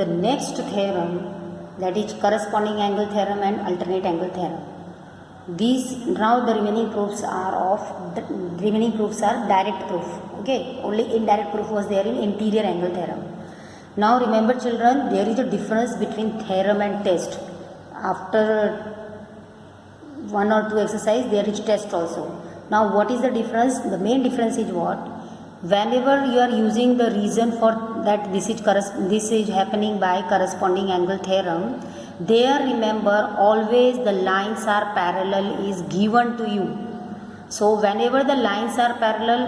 the next theorem, that is corresponding angle theorem and alternate angle theorem. These now the remaining proofs are direct proof. Okay, only indirect proof was there in interior angle theorem. Now remember children, there is a difference between theorem and test. After one or two exercise there is test also. Now what is the difference? The main difference is what? Whenever you are using the reason for that this is happening by corresponding angle theorem, there remember always the lines are parallel is given to you. So whenever the lines are parallel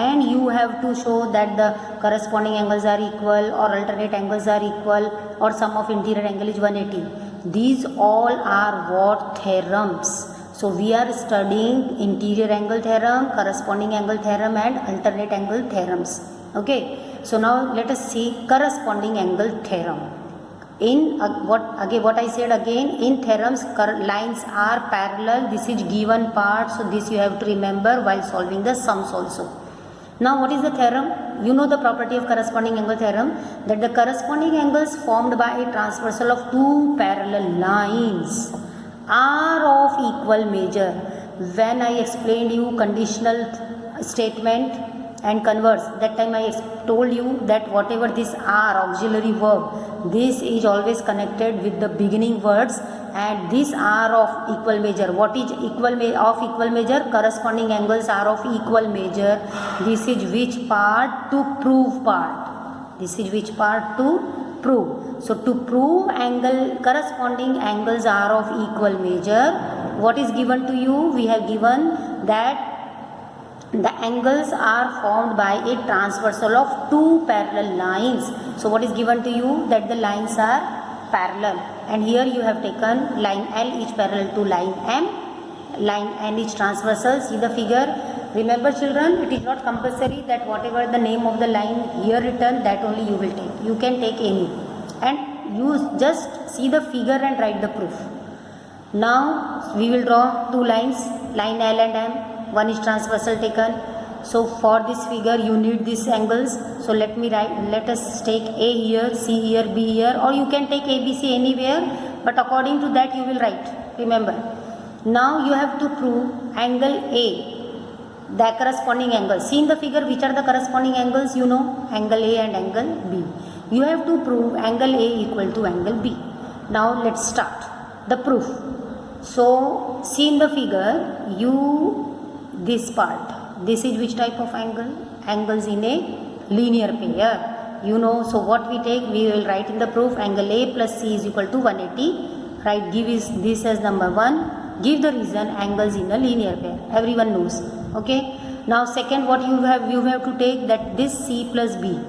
and you have to show that the corresponding angles are equal or alternate angles are equal or sum of interior angle is 180, these all are what? Theorems. So we are studying interior angle theorem, corresponding angle theorem and alternate angle theorems. Okay, so now let us see corresponding angle theorem. In what I said again, in theorems lines are parallel, this is given part, so this you have to remember while solving the sums also. Now what is the theorem? You know the property of corresponding angle theorem, that the corresponding angles formed by a transversal of two parallel lines are of equal measure. When I explained you conditional statement and converse, that time I told you that whatever this are auxiliary verb, this is always connected with the beginning words and these are of equal measure. What is equal measure? Corresponding angles are of equal measure. This is which part? To prove part. This is which part? To prove. So to prove corresponding angles are of equal measure, what is given to you? We have given that the angles are formed by a transversal of two parallel lines. So what is given to you? That the lines are parallel, and here you have taken line L each parallel to line M, line N each transversal. See the figure. Remember children, it is not compulsory that whatever the name of the line here written, that only you will take. You can take any, and you just see the figure and write the proof. Now we will draw two lines, line L and M. One is transversal taken. So for this figure you need these angles. So let us take A here, C here, B here, or you can take A, B, C anywhere, but according to that you will write. Remember. Now you have to prove angle A, the corresponding angles. See in the figure which are the corresponding angles, you know, angle A and angle B. You have to prove angle A equal to angle B. Now let's start the proof. So see in the figure, this part, this is which type of angle? Angles in a linear pair. You know, so what we take, we will write in the proof, angle A plus C is equal to 180. Right, give this as number 1. Give the reason, angles in a linear pair. Everyone knows. Okay. Now second, what you have to take, that this C plus B.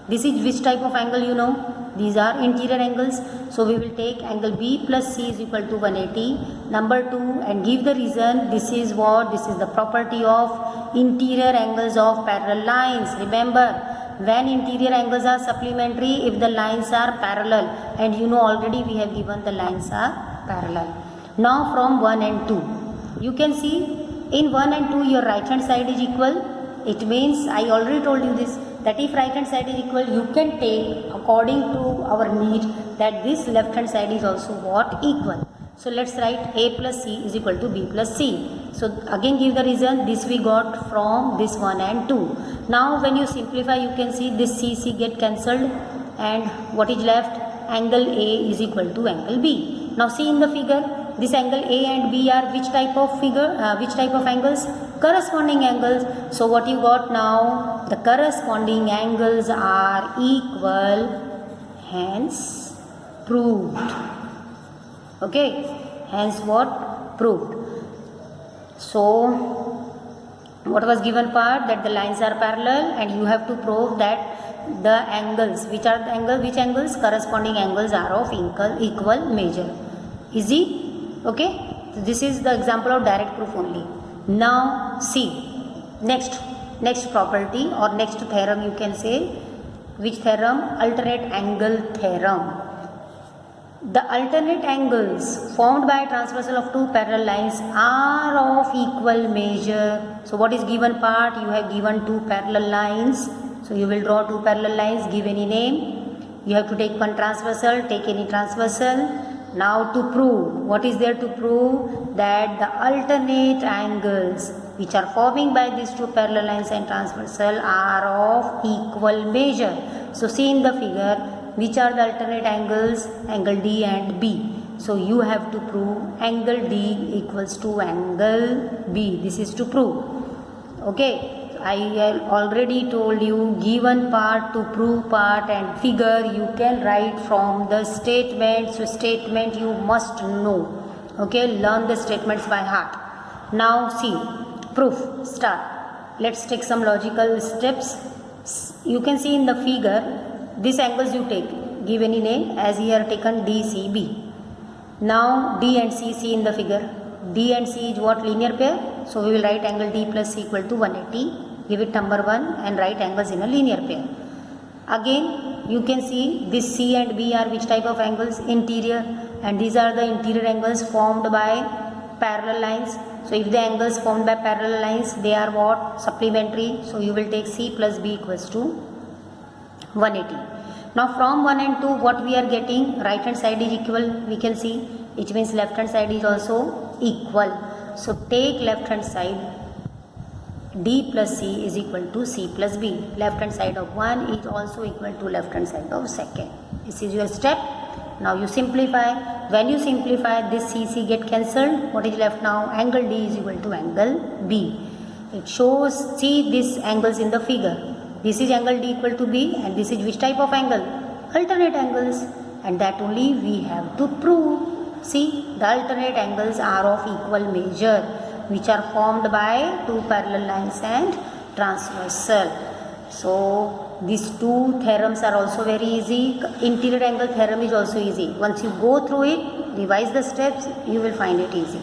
This is which type of angle, you know? These are interior angles. So we will take angle B plus C is equal to 180. Number 2, and give the reason. This is what? This is the property of interior angles of parallel lines. Remember, when interior angles are supplementary, if the lines are parallel, and you know already we have given the lines are parallel. Now from 1 and 2, you can see in 1 and 2 your right hand side is equal. It means, I already told you this, that if right hand side is equal, you can take according to our need that this left hand side is also what? Equal. So let's write A plus C is equal to B plus C. So again give the reason, this we got from this 1 and 2. Now when you simplify, you can see this C get cancelled, and what is left? Angle A is equal to angle B. Now see in the figure, this angle A and B are which type of angles? Corresponding angles. So what you got now? The corresponding angles are equal, hence proved. Okay, hence what? Proved. So what was given part? That the lines are parallel, and you have to prove that the angles, which angles? Corresponding angles are of equal measure. Easy? Okay, so this is the example of direct proof only. Now see, next property or next theorem, you can say. Which theorem? Alternate angle theorem. The alternate angles formed by transversal of two parallel lines are of equal measure. So what is given part? You have given two parallel lines. So you will draw two parallel lines, give any name. You have to take one transversal, take any transversal. Now to prove, what is there to prove? That the alternate angles which are forming by these two parallel lines and transversal are of equal measure. So see in the figure, which are the alternate angles? Angle D and B. So you have to prove angle D equals to angle B. This is to prove. Okay. I already told you, given part to prove part and figure you can write from the statement. So statement you must know. Okay, learn the statements by heart. Now see, proof, start. Let's take some logical steps. You can see in the figure, these angles you take, give any name, as here taken DCB. Now D and C, see in the figure. D and C is what? Linear pair. So we will write angle D plus C equal to 180. Give it number 1 and write angles in a linear pair. Again you can see this C and B are which type of angles? Interior, and these are the interior angles formed by parallel lines. So if the angles formed by parallel lines, they are what? Supplementary. So you will take C plus B equals to 180. Now from 1 and 2 what we are getting? Right hand side is equal, we can see, which means left hand side is also equal. So take left hand side, D plus C is equal to C plus B. Left hand side of 1 is also equal to left hand side of 2nd. This is your step. Now you simplify. When you simplify, this C get cancelled. What is left now? Angle D is equal to angle B. It shows, see these angles in the figure. This is angle D equal to B, and this is which type of angle? Alternate angles. And that only we have to prove. See, the alternate angles are of equal measure, which are formed by two parallel lines and transversal. So these two theorems are also very easy. Interior angle theorem is also easy. Once you go through it, revise the steps, you will find it easy.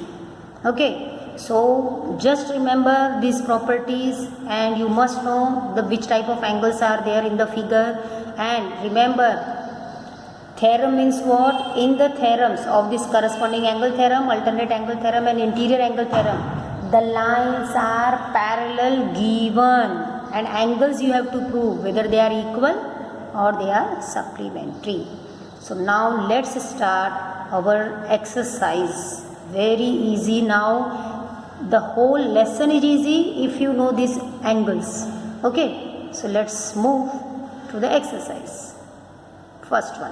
Okay. So just remember these properties, and you must know the which type of angles are there in the figure. And remember, theorem means what? In the theorems of this corresponding angle theorem, alternate angle theorem and interior angle theorem, the lines are parallel given, and angles you have to prove whether they are equal or they are supplementary. So now let's start our exercise. Very easy now. The whole lesson is easy if you know these angles. Okay, so let's move to the exercise. First one.